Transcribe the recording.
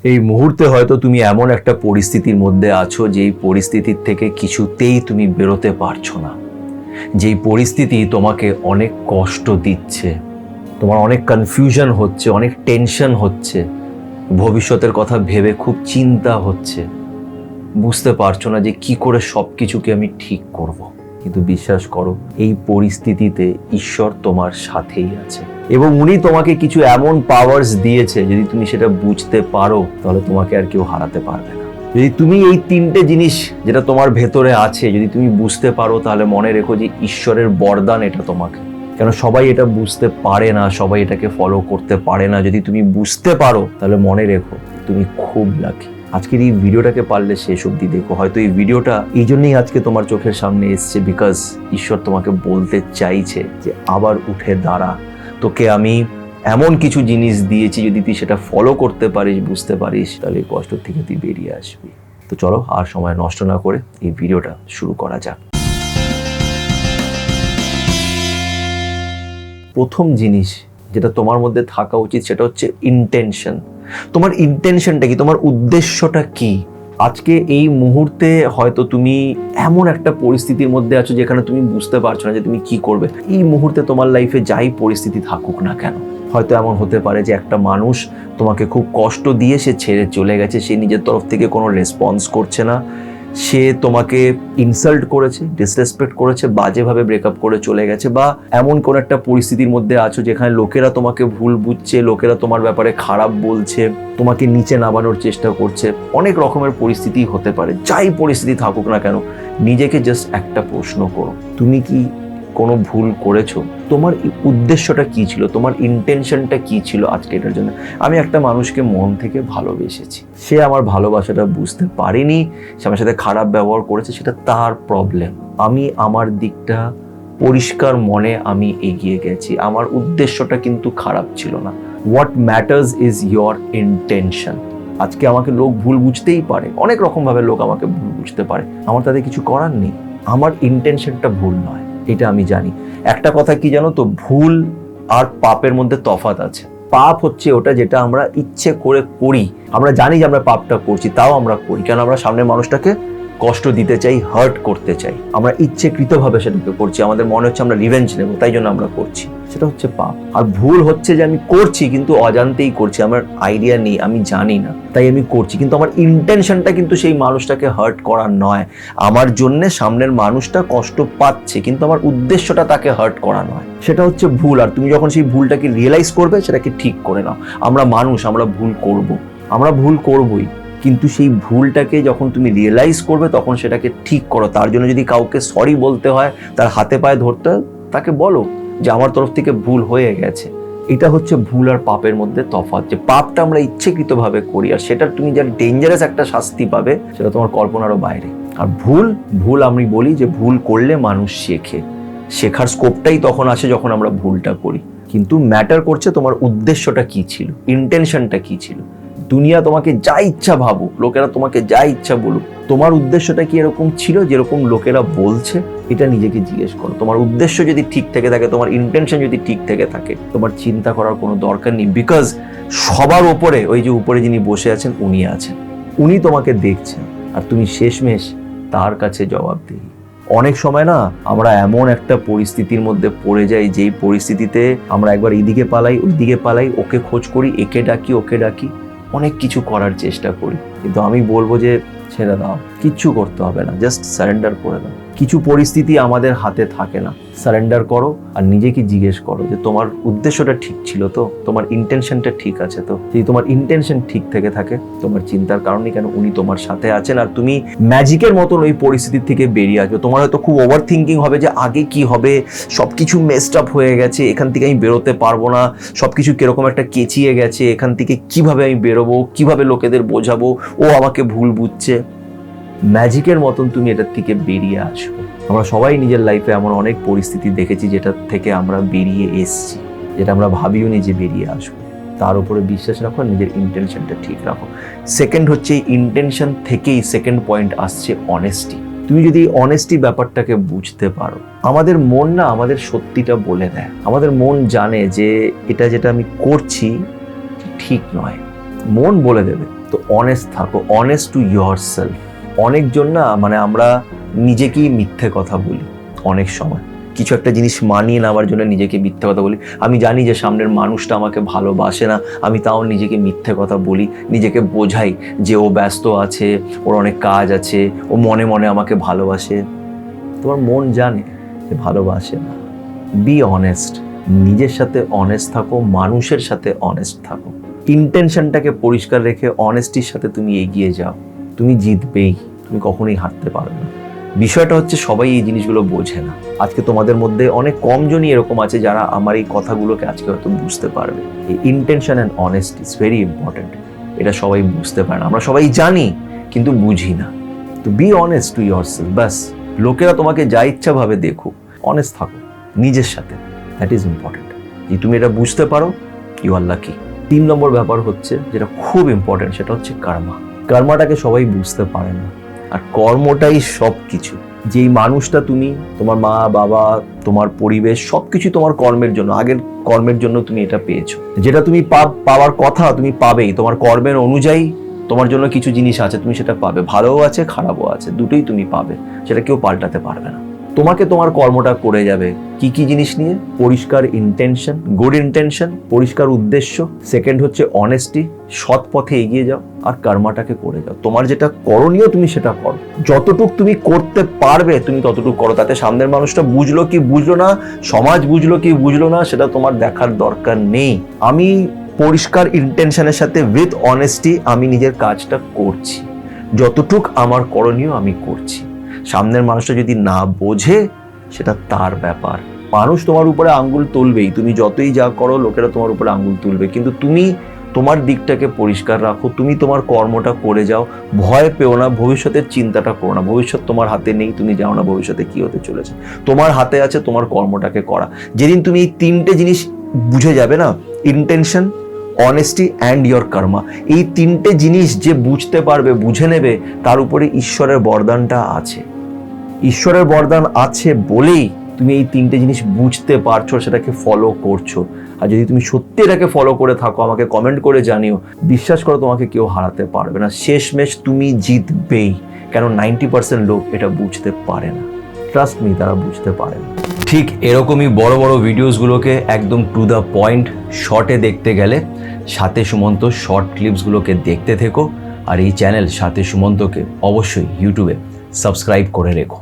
এই মুহূর্তে হয়তো তুমি এমন একটা পরিস্থিতির মধ্যে আছো যেই পরিস্থিতির থেকে কিছুতেই তুমি বেরোতে পারছো না, যেই পরিস্থিতি তোমাকে অনেক কষ্ট দিচ্ছে, তোমার অনেক কনফিউশন হচ্ছে, অনেক টেনশন হচ্ছে, ভবিষ্যতের কথা ভেবে খুব চিন্তা হচ্ছে, বুঝতে পারছো না যে কি করে সব কিছুকে আমি ঠিক করব। কিন্তু বিশ্বাস করো, এই পরিস্থিতিতে ঈশ্বর তোমার সাথেই আছে এবং উনি তোমাকে কিছু এমন পাওয়ার্স দিয়েছে, যদি তুমি সেটা বুঝতে পারো তাহলে তোমাকে আর কেউ হারাতে পারবে না। যদি তুমি এই তিনটে জিনিস যেটা তোমার ভেতরে আছে যদি তুমি বুঝতে পারো, তাহলে মনে রেখো যে ঈশ্বরের বরদান এটা তোমাকে। কেন সবাই এটা বুঝতে পারে না, সবাই এটাকে ফলো করতে পারে না। যদি তুমি বুঝতে পারো তাহলে মনে রেখো তুমি খুব লাকি। আজকের এই ভিডিওটাকে পারলে শেষ অবধি দেখো। হয়তো এই ভিডিওটা এই জন্যই আজকে তোমার চোখের সামনে এসছে, বিকজ ঈশ্বর তোমাকে বলতে চাইছে যে আবার উঠে দাঁড়া। তোকে আমি এমন কিছু জিনিস দিয়েছি, যদি তুই সেটা ফলো করতে পারিস, বুঝতে পারিস, তাহলে এই কষ্ট থেকে তুই বেরিয়ে আসবি। তো চলো আর সময় নষ্ট না করে এই ভিডিওটা শুরু করা যাক। প্রথম জিনিস যেটা তোমার মধ্যে থাকা উচিত সেটা হচ্ছে ইন্টেনশন। তোমার ইন্টেনশনটা কি, তোমার উদ্দেশ্যটা কি? আজকে এই মুহূর্তে হয়তো তুমি এমন একটা পরিস্থিতির মধ্যে আছো যেখানে তুমি বুঝতে পারছো না যে তুমি কি করবে। এই মুহূর্তে তোমার লাইফে যাই পরিস্থিতি থাকুক না কেন, হয়তো এমন হতে পারে যে একটা মানুষ তোমাকে খুব কষ্ট দিয়ে সে ছেড়ে চলে গেছে, সে নিজের তরফ থেকে কোনো রেসপন্স করছে না, সে তোমাকে ইনসাল্ট করেছে, ডিসরেসপেক্ট করেছে, বাজেভাবে ব্রেকআপ করে চলে গেছে, বা এমন কোন একটা পরিস্থিতির মধ্যে আছো যেখানে লোকেরা তোমাকে ভুল বুঝছে, লোকেরা তোমার ব্যাপারে খারাপ বলছে, তোমাকে নিচে নামানোর চেষ্টা করছে। অনেক রকমের পরিস্থিতি হতে পারে। যাই পরিস্থিতি থাকুক না কেন, নিজেকে জাস্ট একটা প্রশ্ন করো, তুমি কি কোনো ভুল করেছো? তোমার উদ্দেশ্যটা কি ছিল? তোমার ইন্টেনশনটা কি ছিল আজকে এটার জন্য? আমি একটা মানুষকে মন থেকে ভালোবেসেছি, সে আমার ভালোবাসাটা বুঝতে পারেনি, সে আমার সাথে খারাপ ব্যবহার করেছে, সেটা তার প্রবলেম। আমি আমার দিকটা পরিষ্কার মনে আমি এগিয়ে গেছি, আমার উদ্দেশ্যটা কিন্তু খারাপ ছিল না। What matters is your intention. আজকে আমাকে লোক ভুল বুঝতেই পারে, অনেক রকমভাবে লোক আমাকে ভুল বুঝতে পারে, আমার তাদের কিছু করার নেই। আমার ইন্টেনশনটা ভুল নয়, এটা আমি জানি। একটা কথা কি জানো তো, ভুল আর পাপের মধ্যে তফাৎ আছে। পাপ হচ্ছে ওটা যেটা আমরা ইচ্ছে করে করি, আমরা জানি যে আমরা পাপটা করছি, তাও আমরা করি কেন? আমরা সামনের মানুষটাকে কষ্ট দিতে চাই, হার্ট করতে চাই, আমরা ইচ্ছেকৃতভাবে সেটাকে করছি, আমাদের মনে হচ্ছে আমরা রিভেঞ্জ নেব, তাই জন্য আমরা করছি। সেটা হচ্ছে পাপ। আর ভুল হচ্ছে যে আমি করছি কিন্তু অজান্তেই করছি, আমার আইডিয়া নেই, আমি জানি না, তাই আমি করছি, কিন্তু আমার ইন্টেনশনটা কিন্তু সেই মানুষটাকে হার্ট করা নয়। আমার জন্যে সামনের মানুষটা কষ্ট পাচ্ছে, কিন্তু আমার উদ্দেশ্যটা তাকে হার্ট করা নয়। সেটা হচ্ছে ভুল। আর তুমি যখন সেই ভুলটাকে রিয়েলাইজ করবে, সেটাকে ঠিক করে নাও। আমরা মানুষ, আমরা ভুল করব, আমরা ভুল করবই, কিন্তু সেই ভুলটাকে যখন তুমি রিয়েলাইজ করবে তখন সেটাকে ঠিক করো। তার জন্য যদি কাউকে সরি বলতে হয়, তার হাতে পায়ে ধরতে হয়, তাকে বলো যে আমার তরফ থেকে ভুল হয়ে গেছে। এটা হচ্ছে ভুল আর পাপের মধ্যে তফাৎ। যে পাপটা আমরা ইচ্ছেকৃতভাবে করি, আর সেটার তুমি যা ডেঞ্জারাস একটা শাস্তি পাবে, সেটা তোমার কল্পনারও বাইরে। আর ভুল আমি বলি যে ভুল করলে মানুষ শেখে, শেখার স্কোপটাই তখন আসে যখন আমরা ভুলটা করি। কিন্তু ম্যাটার করছে তোমার উদ্দেশ্যটা কি ছিল, ইন্টেনশনটা কি ছিল। দুনিয়া তোমাকে যা ইচ্ছা ভাবুক, লোকেরা তোমাকে যা ইচ্ছা বলুক, তোমার উদ্দেশ্যটা কি এরকম ছিল যেরকম লোকেরা বলছে? এটা নিজেকে জিজ্ঞেস করো। তোমার উদ্দেশ্য যদি ঠিক থেকে থাকে, তোমার ইন্টেনশন যদি ঠিক থেকে থাকে, তোমার চিন্তা করার কোনো দরকার নেই। বিকজ সবার ওপরে ওই যে উপরে যিনি বসে আছেন, উনি আছেন, উনি তোমাকে দেখছেন, আর তুমি শেষমেশ তার কাছে জবাবদিহি। অনেক সময় না আমরা এমন একটা পরিস্থিতির মধ্যে পড়ে যাই, যেই পরিস্থিতিতে আমরা একবার এইদিকে পালাই, ওইদিকে পালাই, ওকে খোঁজ করি, একে ডাকি, ওকে ডাকি, অনেক কিছু করার চেষ্টা করি। কিন্তু আমি বলবো যে ছেড়ে দাও, কিচ্ছু করতে হবে না, জাস্ট সারেন্ডার করে দাও। কিছু পরিস্থিতি আমাদের হাতে থাকে না, সারেন্ডার করো আর নিজেকে জিজ্ঞেস করো যে তোমার উদ্দেশ্যটা ঠিক ছিল তো, তোমার ইন্টেনশনটা ঠিক আছে তো? যদি তোমার ইন্টেনশন ঠিক থেকে থাকে, তোমার চিন্তার কারণে কেন, উনি তোমার সাথে আছেন, আর তুমি ম্যাজিকের মতন ওই পরিস্থিতি থেকে বেরিয়ে আসবে। তোমার হয়তো খুব ওভার থিঙ্কিং হবে যে আগে কি হবে, সবকিছু মেসড আপ হয়ে গেছে, এখান থেকে আমি বেরোতে পারবো না, সবকিছু কিরকম একটা কেচিয়ে গেছে, এখান থেকে কিভাবে আমি বেরোবো, কিভাবে লোকেদের বোঝাবো, ও আমাকে ভুল বুঝছে। ম্যাজিকের মতন তুমি এটার থেকে বেরিয়ে আসবে। আমরা সবাই নিজের লাইফে এমন অনেক পরিস্থিতি দেখেছি যেটার থেকে আমরা বেরিয়ে এসছি, যেটা আমরা ভাবিও নি যে বেরিয়ে আসবো। তার উপরে বিশ্বাস রাখো, নিজের ইন্টেনশনটা ঠিক রাখো। সেকেন্ড হচ্ছে, ইন্টেনশন থেকেই সেকেন্ড পয়েন্ট আসছে অনেস্টি। তুমি যদি অনেস্টি ব্যাপারটাকে বুঝতে পারো, আমাদের মন না আমাদের সত্যিটা বলে দেয়। আমাদের মন জানে যে এটা যেটা আমি করছি ঠিক নয়, মন বলে দেবে। তো অনেস্ট থাকো, অনেস্ট টু ইয়োর সেলফ। অনেকজন না মানে আমরা নিজেকেই মিথ্যে কথা বলি অনেক সময়, কিছু একটা জিনিস মানিয়ে নেওয়ার জন্য নিজেকে মিথ্যে কথা বলি। আমি জানি যে সামনের মানুষটা আমাকে ভালোবাসে না, আমি তাও নিজেকে মিথ্যে কথা বলি, নিজেকে বোঝাই যে ও ব্যস্ত আছে, ওর অনেক কাজ আছে, ও মনে মনে আমাকে ভালোবাসে। তোমার মন জানে যে ভালোবাসে না। বি অনেস্ট, নিজের সাথে অনেস্ট থাকো, মানুষের সাথে অনেস্ট থাকো। ইন্টেনশনটাকে পরিষ্কার রেখে অনেস্টির সাথে তুমি এগিয়ে যাও, তুমি জিতবেই, তুমি কখনোই হারতে পারবে না। বিষয়টা হচ্ছে সবাই এই জিনিসগুলো বোঝে না। আজকে তোমাদের মধ্যে অনেক কমজনই এরকম আছে যারা আমার এই কথাগুলোকে আজকে হয়তো বুঝতে পারবে। এই intention and honesty is very important. এটা সবাই বুঝতে পারে না, আমরা সবাই জানি কিন্তু বুঝি না। তো be honest to your self. ব্যাস, লোকেরা তোমাকে যা ইচ্ছা ভাবে দেখুক, অনেস্ট থাকো নিজের সাথে, দ্যাট ইজ ইম্পর্টেন্ট। যে তুমি এটা বুঝতে পারো, ইউ আর লাকি। 3 নম্বর ব্যাপার হচ্ছে যেটা খুব ইম্পর্টেন্ট, সেটা হচ্ছে কর্মা। কর্মাটাকে সবাই বুঝতে পারে না, আর কর্মটাই সব কিছু। যেই মানুষটা তুমি, তোমার মা বাবা, তোমার পরিবেশ, সবকিছু তোমার কর্মের জন্য, আগের কর্মের জন্য তুমি এটা পেয়েছো। যেটা তুমি পাওয়ার কথা তুমি পাবেই, তোমার কর্মের অনুযায়ী তোমার জন্য কিছু জিনিস আছে, তুমি সেটা পাবে। ভালোও আছে, খারাপও আছে, দুটোই তুমি পাবে, সেটা কেউ পাল্টাতে পারবে না। তোমাকে তোমার কর্মটা করে যাবে কি কি জিনিস নিয়ে? পরিষ্কার ইন্টেনশন, গুড ইন্টেনশন, পরিষ্কার উদ্দেশ্য। সেকেন্ড হচ্ছে অনেস্টি, সৎ পথে এগিয়ে যাও, আর কর্মাটাকে করে যাও। তোমার যেটা করণীয় তুমি সেটা করো, যতটুক তুমি করতে পারবে তুমি ততটুকু করো। তাতে সামনের মানুষটা বুঝলো কি বুঝলো না, সমাজ বুঝলো কি বুঝলো না, সেটা তোমার দেখার দরকার নেই। আমি পরিষ্কার ইন্টেনশনের সাথে উইথ অনেস্টি আমি নিজের কাজটা করছি, যতটুক আমার করণীয় আমি করছি। সামনের মানুষটা যদি না বোঝে সেটা তার ব্যাপার। মানুষ তোমার উপরে আঙ্গুল তুলবেই, তুমি যতই যা করো লোকেরা তোমার উপরে আঙ্গুল তুলবে, কিন্তু তুমি তোমার দিকটাকে পরিষ্কার রাখো, তুমি তোমার কর্মটা করে যাও। ভয় পেও না, ভবিষ্যতের চিন্তাটা করো না। ভবিষ্যৎ তোমার হাতে নেই, তুমি জানো না ভবিষ্যতে কি হতে চলেছে। তোমার হাতে আছে তোমার কর্মটাকে করা। যেদিন তুমি এই 3টে জিনিস বুঝে যাবে না, ইন্টেনশন, অনেস্টি অ্যান্ড ইয়োর কর্মা, এই 3টে জিনিস যে বুঝতে পারবে, বুঝে নেবে, তার উপরে ঈশ্বরের বরদানটা আছে। ঈশ্বরের বরদান আছে বলেই তুমি এই 3টে জিনিস বুঝতে পারছো, সেটাকে ফলো করছো। আর যদি তুমি সত্যি এটাকে ফলো করে থাকো, আমাকে কমেন্ট করে জানিও। বিশ্বাস করো, তোমাকে কেউ হারাতে পারবে না। শেষমেশ তুমি জিতবেই, কেন 90% লোক এটা বুঝতে পারে না। ট্রাস্ট মি, তারা বুঝতে পারে না। ঠিক এরকমই বড় বড় ভিডিওসগুলোকে একদম টু দ্য পয়েন্ট শর্টে দেখতে গেলে সাথে সুমন্ত শর্ট ক্লিপসগুলোকে দেখতে থেকো। আর এই চ্যানেল সাথে সুমন্তকে অবশ্যই ইউটিউবে সাবস্ক্রাইব করে রেখো।